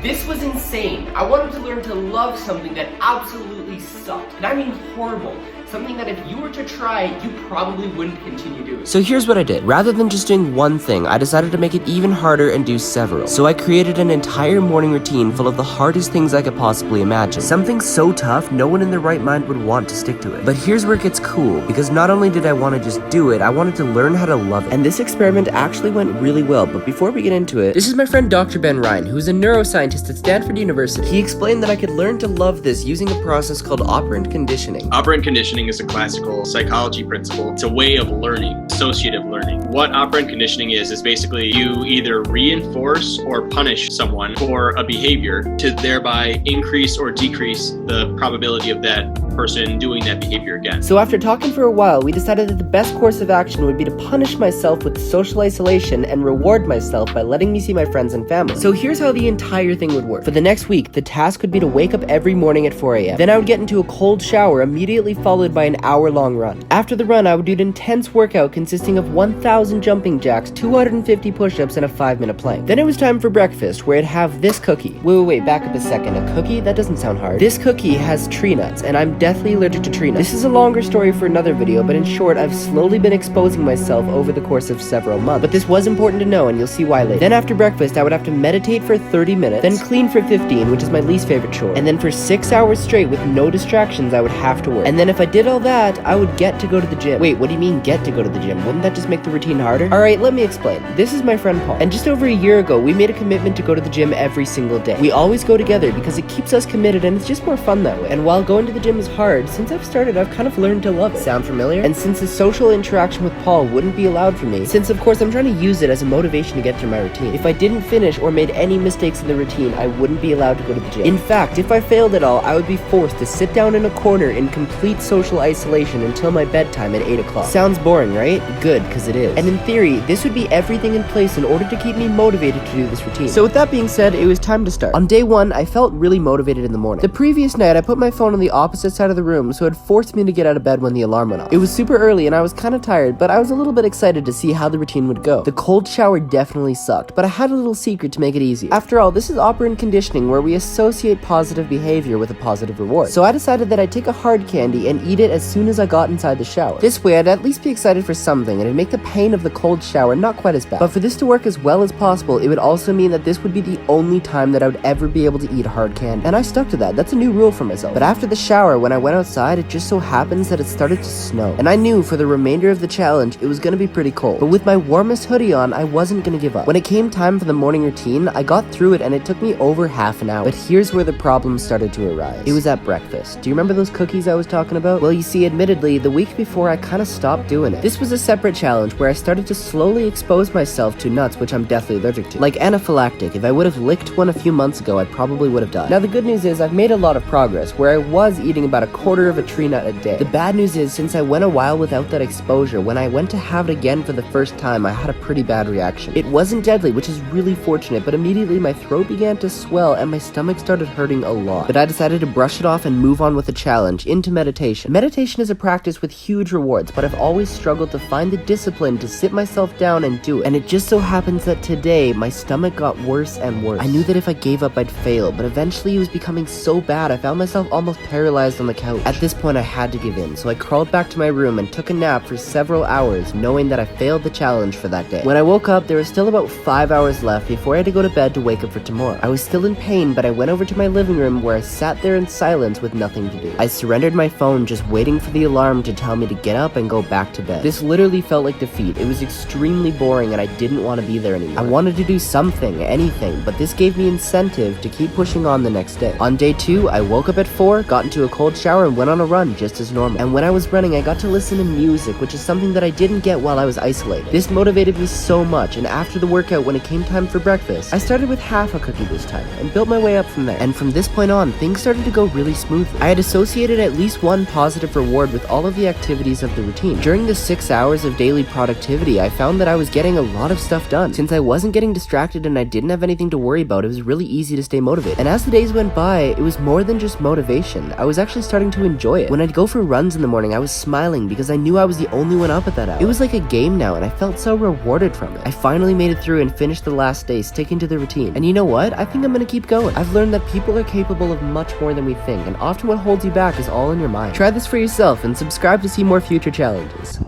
This was insane. I wanted to learn to love something that absolutely sucked. And I mean horrible. Something that if you were to try, you probably wouldn't continue doing. So here's what I did. Rather than just doing one thing, I decided to make it even harder and do several. So I created an entire morning routine full of the hardest things I could possibly imagine. Something so tough, no one in their right mind would want to stick to it. But here's where it gets cool, because not only did I want to just do it, I wanted to learn how to love it. And this experiment actually went really well, but before we get into it, this is my friend Dr. Ben Ryan, who's a neuroscientist at Stanford University. He explained that I could learn to love this using a process called Operant Conditioning. Operant conditioning is a classical psychology principle. It's a way of learning, associative learning. What operant conditioning is basically you either reinforce or punish someone for a behavior to thereby increase or decrease the probability of that person doing that behavior again. So after talking for a while, we decided that the best course of action would be to punish myself with social isolation and reward myself by letting me see my friends and family. So here's how the entire thing would work. For the next week, the task would be to wake up every morning at 4 a.m. Then I would get into a cold shower, immediately followed by an hour-long run. After the run, I would do an intense workout consisting of 1,000 jumping jacks, 250 push-ups, and a 5-minute plank. Then it was time for breakfast, where I'd have this cookie. Wait, back up a second. A cookie? That doesn't sound hard. This cookie has tree nuts, and I'm deathly allergic to tree nuts. This is a longer story for another video, but in short, I've slowly been exposing myself over the course of several months. But this was important to know, and you'll see why later. Then after breakfast, I would have to meditate for 30 minutes, then clean for 15, which is my least favorite chore. And then for 6 hours straight with no distractions, I would have to work. And then if I did all that, I would get to go to the gym. Wait, what do you mean get to go to the gym? Wouldn't that just make the routine harder? Alright, let me explain. This is my friend Paul. And just over a year ago, we made a commitment to go to the gym every single day. We always go together because it keeps us committed and it's just more fun that way. And while going to the gym is hard, since I've started, I've kind of learned to love it. Sound familiar? And since the social interaction with Paul wouldn't be allowed for me, since of course I'm trying to use it as a motivation to get through my routine, if I didn't finish or made any mistakes in the routine, I wouldn't be allowed to go to the gym. In fact, if I failed at all, I would be forced to sit down in a corner in complete social isolation until my bedtime at 8 o'clock. Sounds boring, right? Good, because it is. And in theory, this would be everything in place in order to keep me motivated to do this routine. So with that being said, it was time to start. On day 1, I felt really motivated in the morning. The previous night, I put my phone on the opposite side of the room, so it forced me to get out of bed when the alarm went off. It was super early and I was kind of tired, but I was a little bit excited to see how the routine would go. The cold shower definitely sucked, but I had a little secret to make it easy. After all, this is operant conditioning where we associate positive behavior with a positive reward. So I decided that I'd take a hard candy and eat it as soon as I got inside the shower. This way, I'd at least be excited for something and it'd make the pain of the cold shower not quite as bad. But for this to work as well as possible, it would also mean that this would be the only time that I would ever be able to eat hard candy. And I stuck to that. That's a new rule for myself. But after the shower, when I went outside, it just so happens that it started to snow. And I knew for the remainder of the challenge, it was gonna be pretty cold. But with my warmest hoodie on, I wasn't gonna give up. When it came time for the morning routine, I got through it and it took me over half an hour. But here's where the problems started to arise. It was at breakfast. Do you remember those cookies I was talking about? Well, you see, admittedly, the week before I kinda stopped doing it. This was a separate challenge where I started to slowly expose myself to nuts, which I'm deathly allergic to. Like anaphylactic. If I would have licked one a few months ago, I probably would have died. Now the good news is I've made a lot of progress, where I was eating about a quarter of a tree nut a day. The bad news is since I went a while without that exposure, when I went to have it again for the first time, I had a pretty bad reaction. It wasn't deadly, which is really fortunate, but immediately my throat began to swell and my stomach started hurting a lot. But I decided to brush it off and move on with the challenge, into meditation. Meditation is a practice with huge rewards, but I've always struggled to find the discipline to sit myself down and do it. And it just so happens that today, my stomach got worse and worse. I knew that if I gave up, I'd fail, but eventually it was becoming so bad, I found myself almost paralyzed on the couch. At this point, I had to give in, so I crawled back to my room and took a nap for several hours, knowing that I failed the challenge for that day. When I woke up, there was still about 5 hours left before I had to go to bed to wake up for tomorrow. I was still in pain, but I went over to my living room where I sat there in silence with nothing to do. I surrendered my phone, just waiting for the alarm to tell me to get up and go back to bed. This literally felt like defeat. It was extremely boring and I didn't want to be there anymore. I wanted to do something, anything, but this gave me incentive to keep pushing on the next day. On day 2, I woke up at 4, got into a cold shower and went on a run just as normal. And when I was running, I got to listen to music, which is something that I didn't get while I was isolated. This motivated me so much, and after the workout, when it came time for breakfast, I started with half a cookie this time and built my way up from there. And from this point on, things started to go really smoothly. I had associated at least one positive reward with all of the activities of the routine. During the 6 hours of daily productivity, I found that I was getting a lot of stuff done. Since I wasn't getting distracted and I didn't have anything to worry about, it was really easy to stay motivated. And as the days went by, it was more than just motivation. I was actually starting to enjoy it. When I'd go for runs in the morning, I was smiling because I knew I was the only one up at that hour. It was like a game now, and I felt so rewarded from it. I finally made it through and finished the last day, sticking to the routine. And you know what? I think I'm gonna keep going. I've learned that people are capable of much more than we think, and often what holds you back is all in your mind. Try this for yourself and subscribe to see more future challenges.